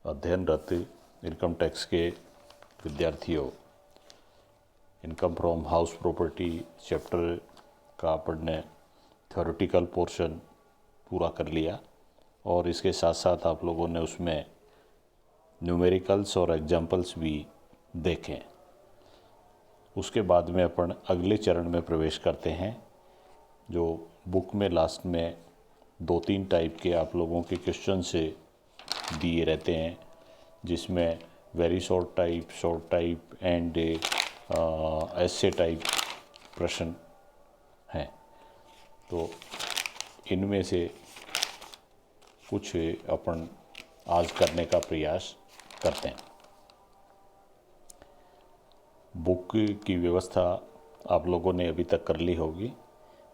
अध्ययनरत income tax के विद्यार्थियों, income from house property chapter का अपन ने थ्योरेटिकल पोर्शन पूरा कर लिया और इसके साथ साथ आप लोगों ने उसमें न्यूमेरिकल्स और एग्जाम्पल्स भी देखें। उसके बाद में अपन अगले चरण में प्रवेश करते हैं। जो बुक में लास्ट में 2-3 टाइप के आप लोगों के क्वेश्चन से दिए रहते हैं, जिसमें वेरी शॉर्ट टाइप एंड ऐसे टाइप प्रश्न हैं। तो इनमें से कुछ अपन आज करने का प्रयास करते हैं। बुक की व्यवस्था आप लोगों ने अभी तक कर ली होगी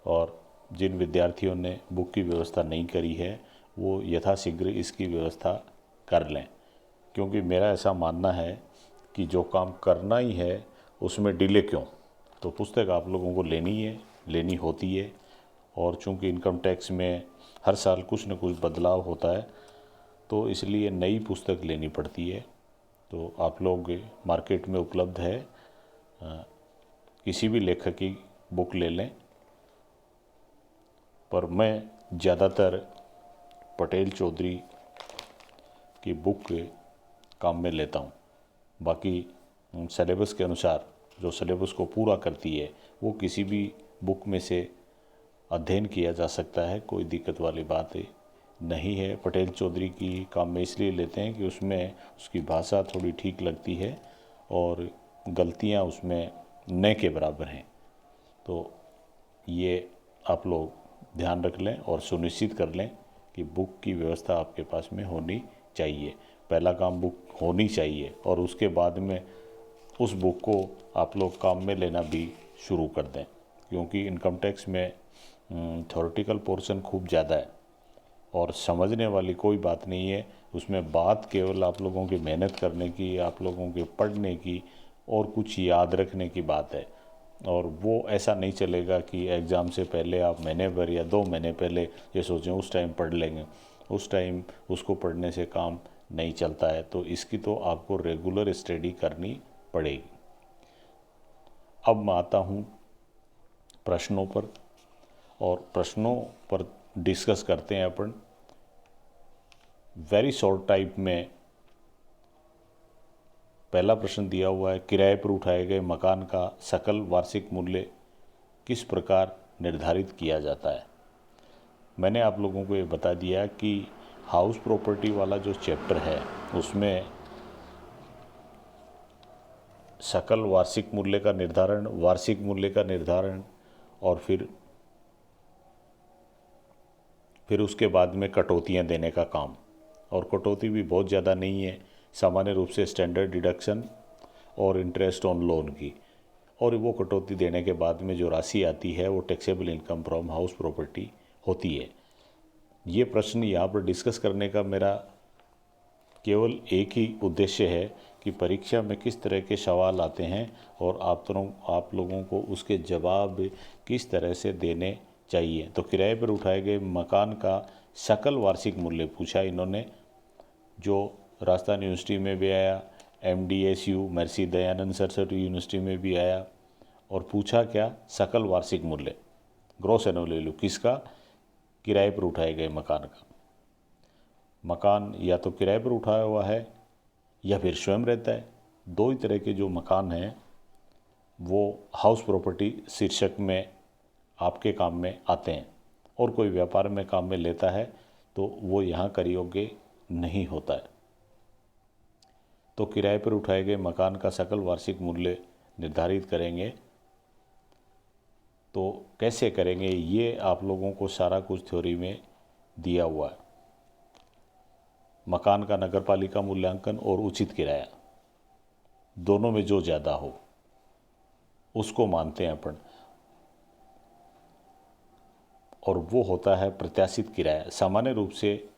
और जिन विद्यार्थियों ने बुक की व्यवस्था नहीं करी है वो यथाशीघ्र इसकी व्यवस्था कर लें, क्योंकि मेरा ऐसा मानना है कि जो काम करना ही है उसमें डिले क्यों। तो पुस्तक आप लोगों को लेनी होती है और चूंकि इनकम टैक्स में हर साल कुछ न कुछ बदलाव होता है तो इसलिए नई पुस्तक लेनी पड़ती है। तो आप लोग मार्केट में उपलब्ध है, किसी भी लेखक की बुक ले लें, पर मैं ज़्यादातर पटेल चौधरी की बुक काम में लेता हूँ। बाकी सिलेबस के अनुसार जो सिलेबस को पूरा करती है वो किसी भी बुक में से अध्ययन किया जा सकता है, कोई दिक्कत वाली बात नहीं है। पटेल चौधरी की काम में इसलिए लेते हैं कि उसमें उसकी भाषा थोड़ी ठीक लगती है और गलतियाँ उसमें न के बराबर हैं। तो ये आप लोग ध्यान रख लें और सुनिश्चित कर लें कि बुक की व्यवस्था आपके पास में होनी चाहिए। पहला काम बुक होनी चाहिए और उसके बाद में उस बुक को आप लोग काम में लेना भी शुरू कर दें, क्योंकि इनकम टैक्स में थ्योरेटिकल पोर्शन खूब ज़्यादा है और समझने वाली कोई बात नहीं है। उसमें बात केवल आप लोगों की मेहनत करने की, आप लोगों के पढ़ने की और कुछ याद रखने की बात है। और वो ऐसा नहीं चलेगा कि एग्ज़ाम से पहले आप महीने भर या 2 महीने पहले ये सोचें उस टाइम पढ़ लेंगे, उस टाइम उसको पढ़ने से काम नहीं चलता है। तो इसकी तो आपको रेगुलर स्टडी करनी पड़ेगी। अब मैं आता हूँ प्रश्नों पर और प्रश्नों पर डिस्कस करते हैं अपन। वेरी शॉर्ट टाइप में पहला प्रश्न दिया हुआ है, किराए पर उठाए गए मकान का सकल वार्षिक मूल्य किस प्रकार निर्धारित किया जाता है। मैंने आप लोगों को ये बता दिया कि हाउस प्रॉपर्टी वाला जो चैप्टर है उसमें सकल वार्षिक मूल्य का निर्धारण, वार्षिक मूल्य का निर्धारण और फिर उसके बाद में कटौतियाँ देने का काम। और कटौती भी बहुत ज़्यादा नहीं है, सामान्य रूप से स्टैंडर्ड डिडक्शन और इंटरेस्ट ऑन लोन की। और वो कटौती देने के बाद में जो राशि आती है वो taxable income from house property होती है। ये प्रश्न यहाँ पर डिस्कस करने का मेरा केवल एक ही उद्देश्य है कि परीक्षा में किस तरह के सवाल आते हैं और आप लोगों को उसके जवाब किस तरह से देने चाहिए। तो किराए पर उठाए गए मकान का सकल वार्षिक मूल्य पूछा इन्होंने, जो राजस्थान यूनिवर्सिटी में भी आया, MDSU महर्षि दयानंद सरस्वती यूनिवर्सिटी में भी आया। और पूछा क्या, सकल वार्षिक मूल्य, ग्रॉस एनुअल वैल्यू किसका, किराए पर उठाए गए मकान का। मकान या तो किराए पर उठाया हुआ है या फिर स्वयं रहता है। दो ही तरह के जो मकान हैं वो हाउस प्रॉपर्टी शीर्षक में आपके काम में आते हैं। और कोई व्यापार में काम में लेता है तो वो यहाँ कर योग्य नहीं होता है। तो किराए पर उठाए गए मकान का सकल वार्षिक मूल्य निर्धारित करेंगे। तो कैसे करेंगे ये आप लोगों को सारा कुछ थ्योरी में दिया हुआ है। मकान का नगरपालिका मूल्यांकन और उचित किराया, दोनों में जो ज़्यादा हो उसको मानते हैं अपन, और वो होता है प्रत्याशित किराया। सामान्य रूप से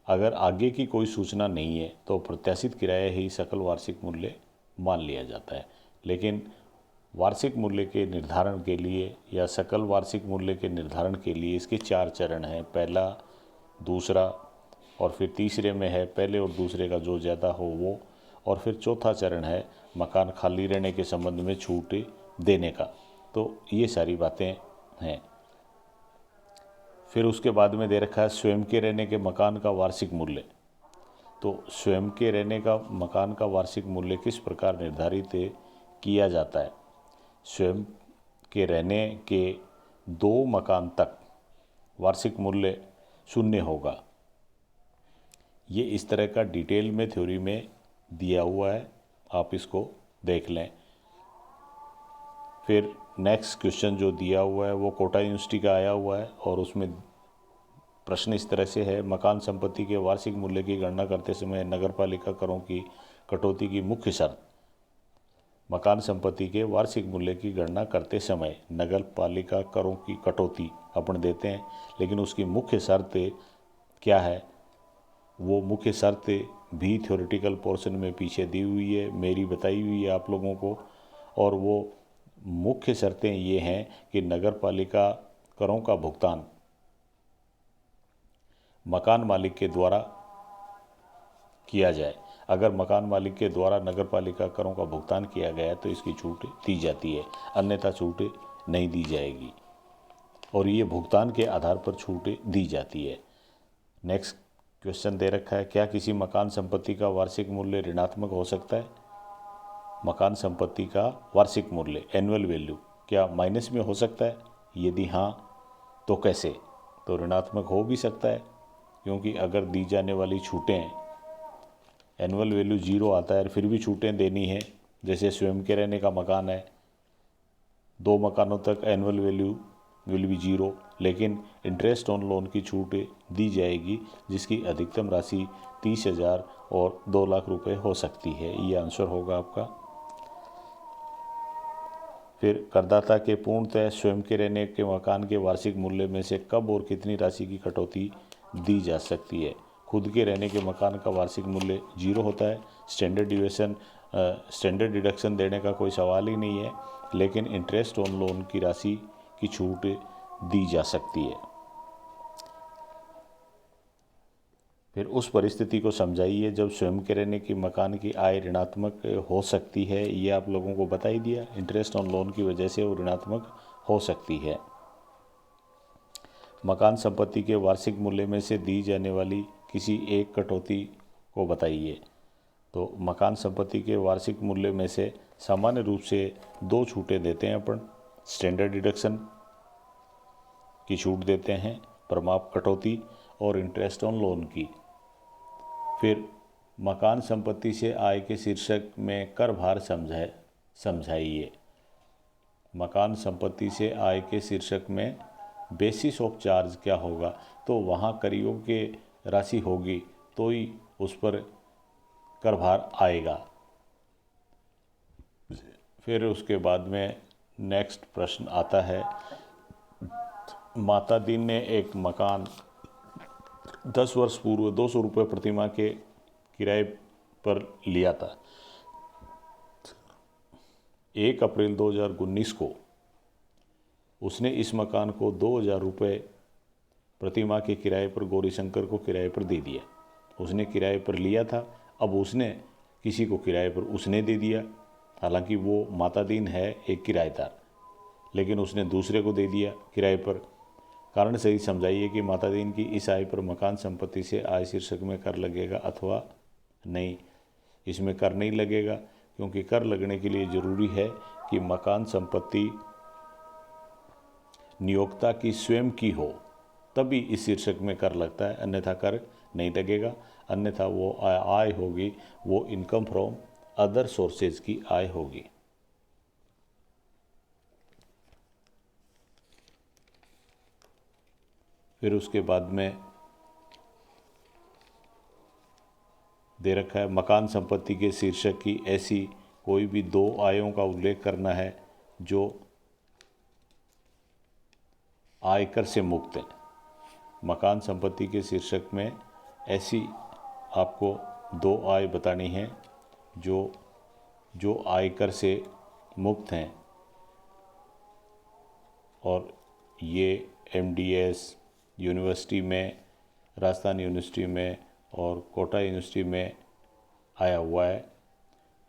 अगर आगे की कोई सूचना नहीं है तो प्रत्याशित किराया ही सकल वार्षिक मूल्य मान लिया जाता है। लेकिन वार्षिक मूल्य के निर्धारण के लिए या सकल वार्षिक मूल्य के निर्धारण के लिए इसके 4 चरण हैं। पहला, दूसरा और फिर तीसरे में है पहले और दूसरे का जो ज़्यादा हो वो, और फिर चौथा चरण है मकान खाली रहने के संबंध में छूट देने का। तो ये सारी बातें हैं। फिर उसके बाद में दे रखा है स्वयं के रहने के मकान का वार्षिक मूल्य। तो स्वयं के रहने का मकान का वार्षिक मूल्य किस प्रकार निर्धारित किया जाता है। स्वयं के रहने के 2 मकान तक वार्षिक मूल्य 0 होगा। ये इस तरह का डिटेल में थ्योरी में दिया हुआ है, आप इसको देख लें। फिर नेक्स्ट क्वेश्चन जो दिया हुआ है वो कोटा यूनिवर्सिटी का आया हुआ है और उसमें प्रश्न इस तरह से है, मकान संपत्ति के वार्षिक मूल्य की गणना करते समय नगरपालिका करों की कटौती की मुख्य शर्त। मकान संपत्ति के वार्षिक मूल्य की गणना करते समय नगरपालिका करों की कटौती अपन देते हैं, लेकिन उसकी मुख्य शर्त क्या है, वो मुख्य शर्त भी थ्योरेटिकल पोर्शन में पीछे दी हुई है, मेरी बताई हुई है आप लोगों को। और वो मुख्य शर्तें ये हैं कि नगरपालिका करों का भुगतान मकान मालिक के द्वारा किया जाए। अगर मकान मालिक के द्वारा नगरपालिका करों का भुगतान किया गया तो इसकी छूट दी जाती है, अन्यथा छूट नहीं दी जाएगी और ये भुगतान के आधार पर छूट दी जाती है। नेक्स्ट क्वेश्चन दे रखा है, क्या किसी मकान संपत्ति का वार्षिक मूल्य ऋणात्मक हो सकता है। मकान संपत्ति का वार्षिक मूल्य एनुअल वैल्यू क्या माइनस में हो सकता है, यदि हाँ तो कैसे। तो ऋणात्मक हो भी सकता है, क्योंकि अगर दी जाने वाली छूटें एनुअल वैल्यू 0 आता है और फिर भी छूटें देनी है, जैसे स्वयं के रहने का मकान है, 2 मकानों तक एनुअल वैल्यू विल बी 0, लेकिन इंटरेस्ट ऑन लोन की छूट दी जाएगी जिसकी अधिकतम राशि 30,000 और 2 लाख रुपए हो सकती है। ये आंसर होगा आपका। फिर करदाता के पूर्णतः स्वयं के रहने के मकान के वार्षिक मूल्य में से कब और कितनी राशि की कटौती दी जा सकती है। खुद के रहने के मकान का वार्षिक मूल्य 0 होता है। स्टैंडर्ड डिडक्शन देने का कोई सवाल ही नहीं है, लेकिन इंटरेस्ट ऑन लोन की राशि की छूट दी जा सकती है। फिर उस परिस्थिति को समझाइए जब स्वयं के रहने के मकान की आय ऋणात्मक हो सकती है। ये आप लोगों को बता ही दिया, इंटरेस्ट ऑन लोन की वजह से वो ऋणात्मक हो सकती है। मकान संपत्ति के वार्षिक मूल्य में से दी जाने वाली किसी एक कटौती को बताइए। तो मकान संपत्ति के वार्षिक मूल्य में से सामान्य रूप से 2 छूटें देते हैं अपन। स्टैंडर्ड डिडक्शन की छूट देते हैं, प्रमाप कटौती और इंटरेस्ट ऑन लोन की। फिर मकान संपत्ति से आय के शीर्षक में कर भार समझाइए। मकान संपत्ति से आय के शीर्षक में बेसिस ऑफ चार्ज क्या होगा, तो वहाँ करियों के राशि होगी तो ही उस पर कर भार आएगा। फिर उसके बाद में नेक्स्ट प्रश्न आता है, माता दीन ने एक मकान 10 वर्ष पूर्व 200 रुपये प्रतिमाह के किराए पर लिया था। 1 अप्रैल 2019 को उसने इस मकान को 2,000 रुपये प्रतिमाह के किराए पर गौरीशंकर को किराए पर दे दिया। उसने किराए पर लिया था, अब उसने किसी को किराए पर उसने दे दिया। हालांकि वो माता दीन है एक किराएदार, लेकिन उसने दूसरे को दे दिया किराए पर। कारण सही समझाइए कि माता दीन की इस आय पर मकान संपत्ति से आय शीर्षक में कर लगेगा अथवा नहीं। इसमें कर नहीं लगेगा, क्योंकि कर लगने के लिए ज़रूरी है कि मकान संपत्ति नियोक्ता की स्वयं की हो, तभी इस शीर्षक में कर लगता है, अन्यथा कर नहीं लगेगा। अन्यथा वो आय होगी, वो इनकम फ्रॉम अदर सोर्सेज की आय होगी। फिर उसके बाद में दे रखा है, मकान संपत्ति के शीर्षक की ऐसी कोई भी 2 आयों का उल्लेख करना है जो आयकर से मुक्त है। मकान संपत्ति के शीर्षक में ऐसी आपको 2 आय बतानी है जो आयकर से मुक्त हैं, और ये MDS यूनिवर्सिटी में, राजस्थान यूनिवर्सिटी में और कोटा यूनिवर्सिटी में आया हुआ है।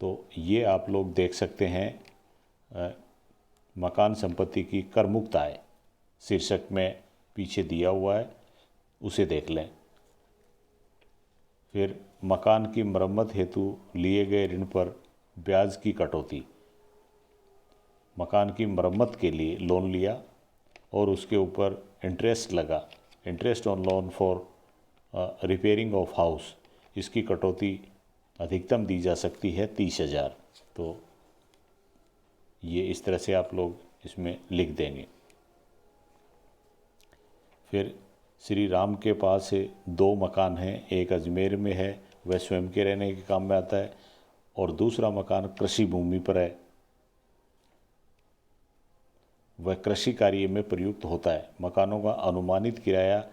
तो ये आप लोग देख सकते हैं, मकान संपत्ति की कर मुक्त आय शीर्षक में पीछे दिया हुआ है, उसे देख लें। फिर मकान की मरम्मत हेतु लिए गए ऋण पर ब्याज की कटौती। मकान की मरम्मत के लिए लोन लिया और उसके ऊपर इंटरेस्ट लगा, interest on loan for repairing of house, इसकी कटौती अधिकतम दी जा सकती है 30,000। तो ये इस तरह से आप लोग इसमें लिख देंगे। फिर श्री राम के पास 2 मकान हैं, एक अजमेर में है, वह स्वयं के रहने के काम में आता है, और दूसरा मकान कृषि भूमि पर है, वह कृषि कार्य में प्रयुक्त होता है। मकानों का अनुमानित किराया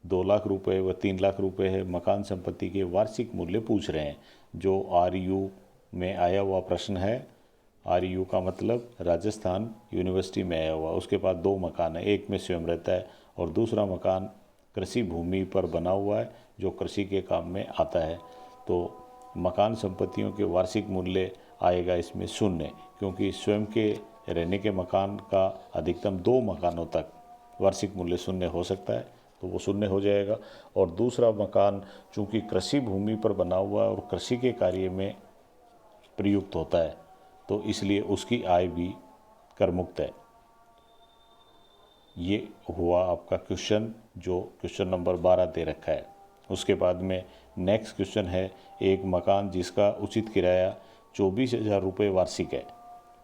2 लाख रुपए व 3 लाख रुपए है। मकान संपत्ति के वार्षिक मूल्य पूछ रहे हैं, जो RU में आया हुआ प्रश्न है। RU का मतलब राजस्थान यूनिवर्सिटी में आया हुआ। उसके पास 2 मकान है, एक में स्वयं रहता है और दूसरा मकान कृषि भूमि पर बना हुआ है जो कृषि के काम में आता है। तो मकान संपत्तियों के वार्षिक मूल्य आएगा इसमें 0, क्योंकि स्वयं के रहने के मकान का अधिकतम 2 मकानों तक वार्षिक मूल्य 0 हो सकता है, तो वो 0 हो जाएगा। और दूसरा मकान चूँकि कृषि भूमि पर बना हुआ है और कृषि के कार्य में प्रयुक्त होता है, तो इसलिए उसकी आय भी कर मुक्त है। ये हुआ आपका क्वेश्चन, जो क्वेश्चन नंबर 12 दे रखा है। उसके बाद में नेक्स्ट क्वेश्चन है, एक मकान जिसका उचित किराया 24,000 रुपये वार्षिक है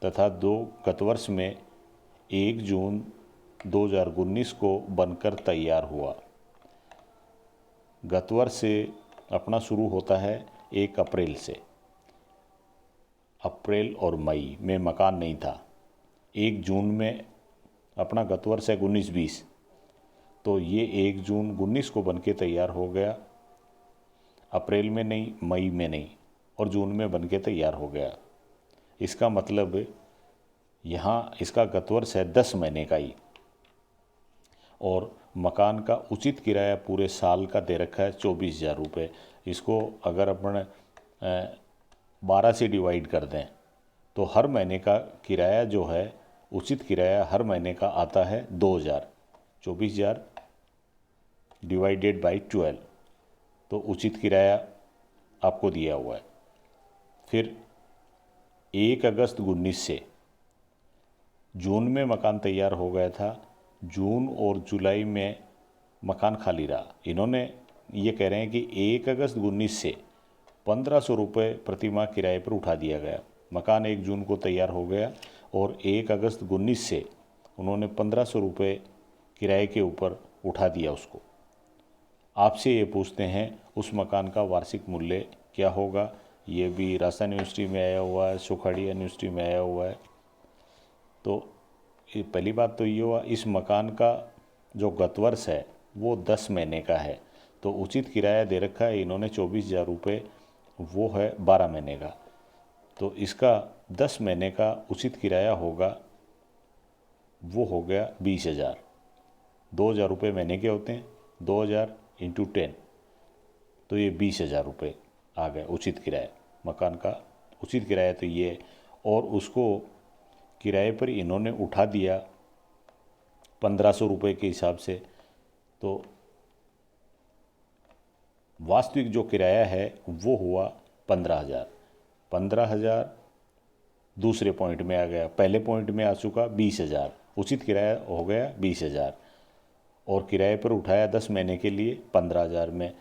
तथा गत वर्ष में 1 जून 2019 को बनकर तैयार हुआ। गत वर्ष से अपना शुरू होता है 1 अप्रैल से। अप्रैल और मई में मकान नहीं था। 1 जून में अपना गत वर्ष है 19-20, तो ये 1 जून 19 को बनके तैयार हो गया। अप्रैल में नहीं, मई में नहीं, और जून में बनके तैयार हो गया। इसका मतलब यहाँ इसका गत वर्ष है 10 महीने का ही, और मकान का उचित किराया पूरे साल का दे रखा है 24,000 रुपये। इसको अगर अपन 12 से डिवाइड कर दें तो हर महीने का किराया जो है, उचित किराया हर महीने का आता है 2,000। 24,000 डिवाइडेड बाई 12, तो उचित किराया आपको दिया हुआ है। फिर 1 अगस्त 19 से, जून में मकान तैयार हो गया था, जून और जुलाई में मकान खाली रहा। इन्होंने ये कह रहे हैं कि 1 अगस्त 19 से 1,500 रुपये प्रतिमाह किराए पर उठा दिया गया। मकान 1 जून को तैयार हो गया और 1 अगस्त 19 से उन्होंने 1,500 रुपये किराए के ऊपर उठा दिया उसको। आपसे ये पूछते हैं उस मकान का वार्षिक मूल्य क्या होगा। ये भी राजस्थान यूनिवर्सिटी में आया हुआ है, सुखाड़िया यूनिवर्सिटी में आया हुआ है। तो पहली बात तो ये हुआ, इस मकान का जो गत वर्ष है वो 10 महीने का है, तो उचित किराया दे रखा है इन्होंने 24,000 रुपये, वो है 12 महीने का। तो इसका 10 महीने का उचित किराया होगा, वो हो गया 20,000। 2,000 रुपये महीने के होते हैं, 2,000 इंटू 10, तो ये 20,000 रुपये आ गए उचित किराया। मकान का उचित किराया तो ये, और उसको किराए पर इन्होंने उठा दिया 1,500 रुपये के हिसाब से। तो वास्तविक जो किराया है वो हुआ 15,000। 15,000 दूसरे पॉइंट में आ गया, पहले पॉइंट में आ चुका 20,000। उचित किराया हो गया 20,000 और किराए पर उठाया 10 महीने के लिए 15,000 में।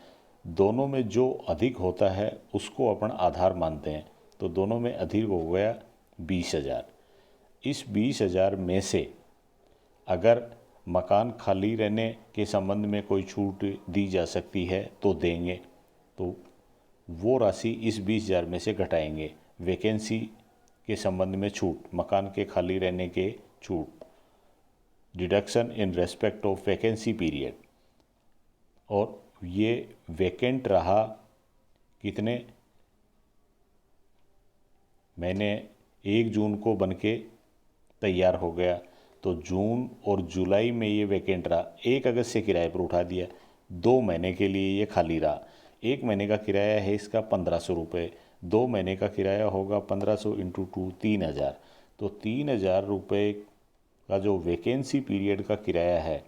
दोनों में जो अधिक होता है उसको अपन आधार मानते हैं, तो दोनों में अधिक हो गया 20,000। इस 20,000 में से अगर मकान खाली रहने के संबंध में कोई छूट दी जा सकती है तो देंगे, तो वो राशि इस 20,000 में से घटाएंगे। वैकेंसी के संबंध में छूट, मकान के खाली रहने के छूट, deduction in respect of vacancy period, और ये वैकेंट रहा कितने महीने, 1 जून को बनके तैयार हो गया, तो जून और जुलाई में ये वैकेंट रहा। 1 अगस्त से किराए पर उठा दिया, 2 महीने के लिए ये खाली रहा। 1 महीने का किराया है इसका 1500 रुपये, 2 महीने का किराया होगा 1500 इंटू 2 3000। तो 3000 रुपये का जो वैकेंसी पीरियड का किराया है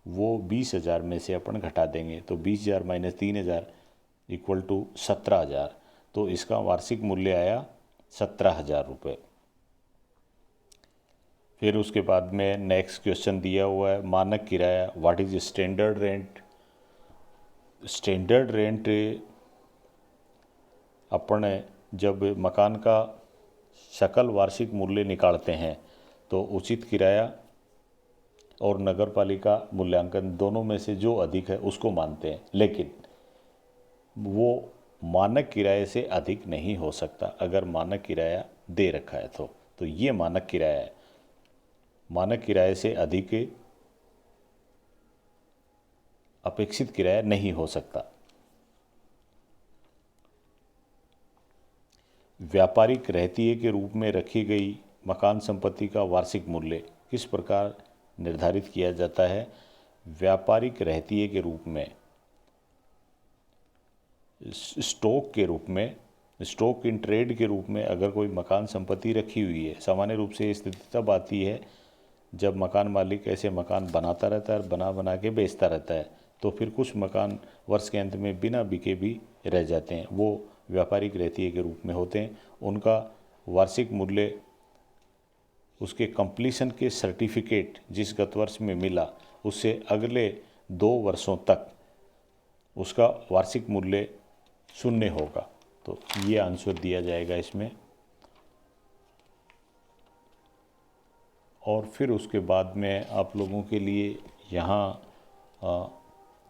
वो 20,000 में से अपन घटा देंगे। तो 20,000 माइनस 3,000 इक्वल टू 17,000। तो इसका वार्षिक मूल्य आया 17,000 रुपये। फिर उसके बाद में नेक्स्ट क्वेश्चन दिया हुआ है मानक किराया, what is standard rent. Standard rent अपन जब मकान का सकल वार्षिक मूल्य निकालते हैं तो उचित किराया और नगर पालिका मूल्यांकन दोनों में से जो अधिक है उसको मानते हैं, लेकिन वो मानक किराए से अधिक नहीं हो सकता अगर मानक किराया दे रखा है तो ये मानक किराया है। मानक किराए से अधिक अपेक्षित किराया नहीं हो सकता। व्यापारिक रहतिये के रूप में रखी गई मकान संपत्ति का वार्षिक मूल्य किस प्रकार निर्धारित किया जाता है। व्यापारिक रहतिये के रूप में, स्टॉक के रूप में, स्टॉक इन ट्रेड के रूप में अगर कोई मकान संपत्ति रखी हुई है, सामान्य रूप से स्थिति तब आती है जब मकान मालिक ऐसे मकान बनाता रहता है, बना के बेचता रहता है, तो फिर कुछ मकान वर्ष के अंत में बिना बिके भी रह जाते हैं, वो व्यापारिक रहतिये के रूप में होते हैं। उनका वार्षिक मूल्य उसके कंप्लीशन के सर्टिफिकेट जिस गत वर्ष में मिला उससे अगले 2 वर्षों तक उसका वार्षिक मूल्य 0 होगा। तो ये आंसर दिया जाएगा इसमें। और फिर उसके बाद में आप लोगों के लिए यहाँ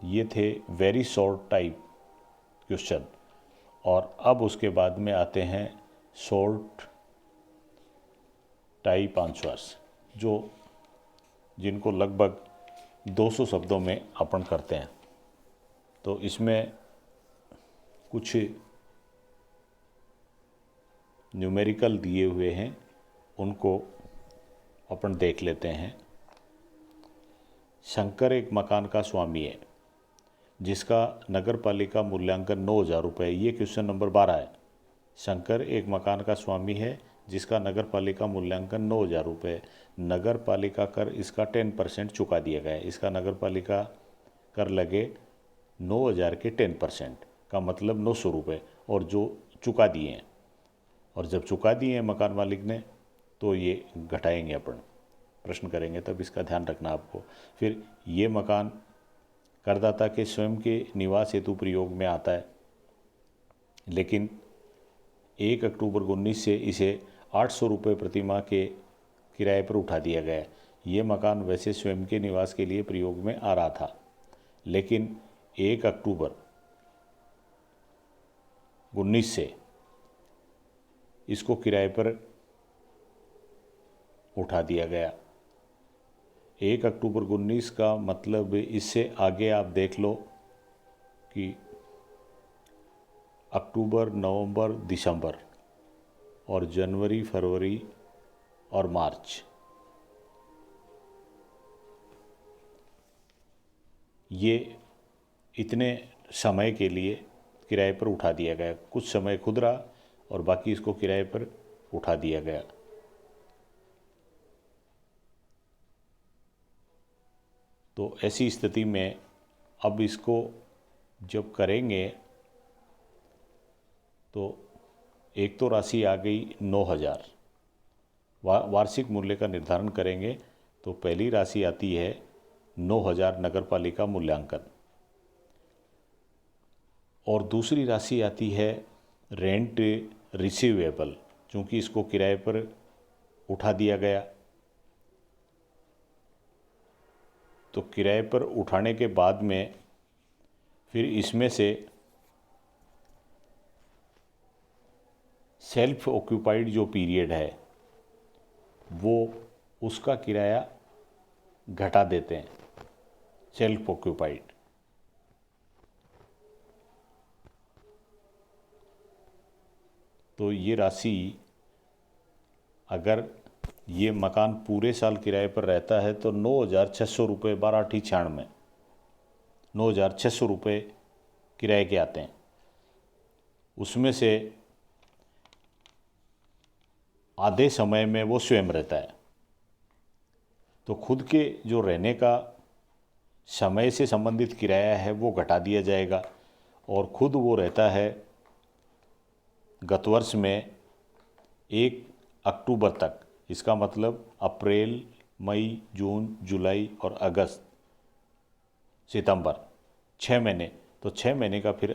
ये थे वेरी शॉर्ट टाइप क्वेश्चन, और अब उसके बाद में आते हैं शॉर्ट टाइप आंसर्स जिनको लगभग 200 शब्दों में अपन करते हैं। तो इसमें कुछ न्यूमेरिकल दिए हुए हैं, उनको अपन देख लेते हैं। शंकर एक मकान का स्वामी है जिसका नगर पालिका मूल्यांकन 9,000 रुपये। ये क्वेश्चन नंबर 12 है। शंकर एक मकान का स्वामी है जिसका नगर पालिका मूल्यांकन 9,000 रुपये। नगर पालिका कर इसका 10% चुका दिया गया है। इसका नगर पालिका कर लगे 9,000 के 10% का मतलब 900 रुपये, और जो चुका दिए हैं, और जब चुका दिए हैं मकान मालिक ने तो ये घटाएंगे, अपन प्रश्न करेंगे तब इसका ध्यान रखना आपको। फिर ये मकान करदाता के स्वयं के निवास हेतु प्रयोग में आता है, लेकिन 1 अक्टूबर 19 से इसे 800 रुपये प्रतिमाह के किराए पर उठा दिया गया है। ये मकान वैसे स्वयं के निवास के लिए प्रयोग में आ रहा था, लेकिन 1 अक्टूबर 19 से इसको किराए पर उठा दिया गया। 1 अक्टूबर 19 का मतलब इससे आगे आप देख लो कि अक्टूबर, नवंबर, दिसंबर और जनवरी, फरवरी और मार्च, ये इतने समय के लिए किराए पर उठा दिया गया। कुछ समय खुदरा और बाकी इसको किराए पर उठा दिया गया। तो ऐसी स्थिति में अब इसको जब करेंगे तो एक तो राशि आ गई 9,000, वार्षिक मूल्य का निर्धारण करेंगे तो पहली राशि आती है 9,000 नगर पालिका मूल्यांकन, और दूसरी राशि आती है रेंट रिसीवेबल, चूँकि इसको किराए पर उठा दिया गया। तो किराए पर उठाने के बाद में फिर इसमें से सेल्फ ऑक्यूपाइड जो पीरियड है वो उसका किराया घटा देते हैं, सेल्फ ऑक्यूपाइड। तो ये राशि, अगर ये मकान पूरे साल किराए पर रहता है तो 9,600 रुपये, 12×8=96, 9,600 रुपये किराए के आते हैं। उसमें से आधे समय में वो स्वयं रहता है। तो खुद के जो रहने का समय से संबंधित किराया है वो घटा दिया जाएगा और खुद वो रहता है गत वर्ष में 1 अक्टूबर तक। इसका मतलब अप्रैल, मई, जून, जुलाई और अगस्त, सितंबर, 6 महीने। तो 6 महीने का फिर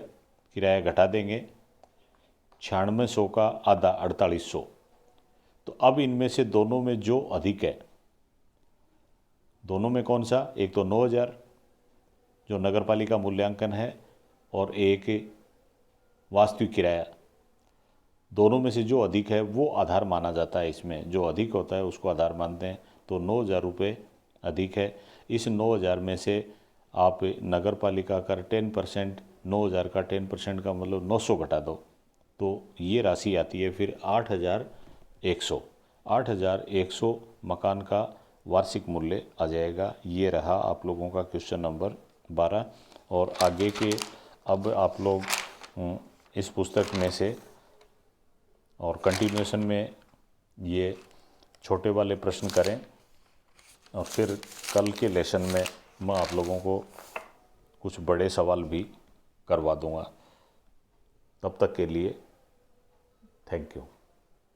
किराया घटा देंगे, 9600 का आधा 4800। तो अब इनमें से दोनों में जो अधिक है, दोनों में कौन सा? एक तो 9000 जो नगर पालिका मूल्यांकन है और एक वास्तविक किराया। दोनों में से जो अधिक है वो आधार माना जाता है। इसमें जो अधिक होता है उसको आधार मानते हैं। तो 9000 रुपये अधिक है। इस 9000 में से आप नगर पालिका का 10%, 9000 का 10% का मतलब 900 घटा दो, तो ये राशि आती है फिर 8100। 8100 मकान का वार्षिक मूल्य आ जाएगा। ये रहा आप लोगों का क्वेश्चन नंबर 12। और आगे के अब आप लोग इस पुस्तक में से और कंटिन्यूएशन में ये छोटे वाले प्रश्न करें और फिर कल के लेसन में मैं आप लोगों को कुछ बड़े सवाल भी करवा दूंगा। तब तक के लिए थैंक यू।